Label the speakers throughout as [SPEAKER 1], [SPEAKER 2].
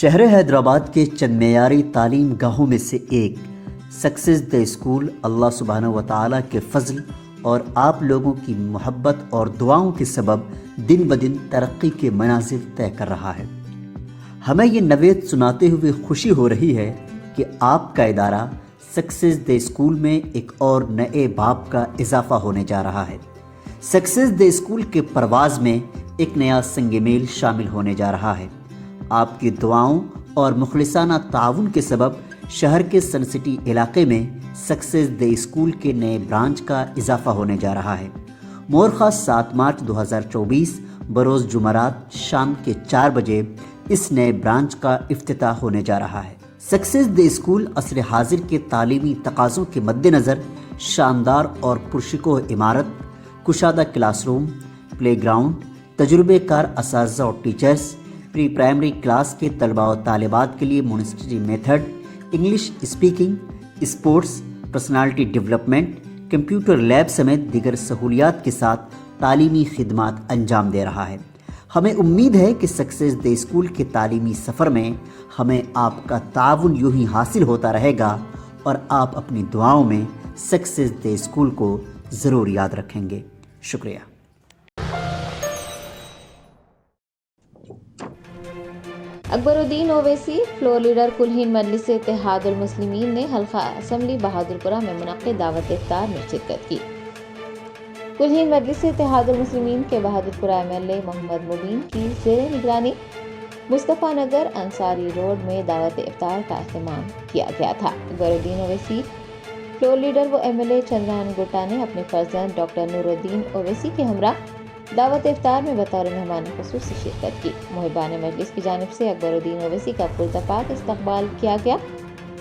[SPEAKER 1] شہر حیدرآباد کے چند معیاری تعلیم گاہوں میں سے ایک سکسیز دی اسکول اللہ سبحانہ و تعالیٰ کے فضل اور آپ لوگوں کی محبت اور دعاؤں کے سبب دن بدن ترقی کے منازل طے کر رہا ہے۔ ہمیں یہ نوید سناتے ہوئے خوشی ہو رہی ہے کہ آپ کا ادارہ سکسیز دی اسکول میں ایک اور نئے باب کا اضافہ ہونے جا رہا ہے۔ سکسیز دی اسکول کے پرواز میں ایک نیا سنگ میل شامل ہونے جا رہا ہے۔ آپ کی دعاؤں اور مخلصانہ تعاون کے سبب شہر کے سن سٹی علاقے میں سکسیز دی اسکول کے نئے برانچ کا اضافہ ہونے جا رہا ہے۔ مورخہ 7 مارچ 2024 بروز جمعرات شام کے 4 بجے اس نئے برانچ کا افتتاح ہونے جا رہا ہے۔ سکسیز دی اسکول عصر حاضر کے تعلیمی تقاضوں کے مد نظر شاندار اور پرشکوہ عمارت، کشادہ کلاس روم، پلے گراؤنڈ، تجربے کار اساتذہ اور ٹیچرز، پری پرائمری کلاس کے طلباء و طالبات کے لیے Montessori method, English speaking, sports, personality development, computer lab سمیت دیگر سہولیات کے ساتھ تعلیمی خدمات انجام دے رہا ہے۔ ہمیں امید ہے کہ سکسیز دی اسکول کے تعلیمی سفر میں ہمیں آپ کا تعاون یوں ہی حاصل ہوتا رہے گا اور آپ اپنی دعاؤں میں سکسیز دی اسکول کو ضرور یاد رکھیں گے۔ شکریہ۔
[SPEAKER 2] اکبر الدین اویسی فلور لیڈر کلہین مجلس اتحاد المسلمین نے حلقہ اسمبلی بہادرپورہ میں منعقد دعوت افطار میں شرکت کی۔ کلہین مجلس اتحاد المسلمین کے بہادرپورہ MLA محمد مبین کی زیر نگرانی مصطفیٰ نگر انصاری روڈ میں دعوت افطار کا اہتمام کیا گیا تھا۔ اکبر الدین اویسی فلور لیڈر و MLA چندران گٹا نے اپنے فرزند ڈاکٹر نور الدین اویسی کے ہمراہ دعوت افطار میں بطور مہمان خصوصی شرکت کی۔ محبان مجلس کی جانب سے اکبر الدین اویسی کا پرتپاک استقبال کیا گیا۔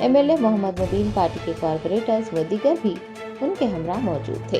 [SPEAKER 2] MLA محمد مبین، پارٹی کے کارپوریٹرز و دیگر بھی ان کے ہمراہ موجود تھے۔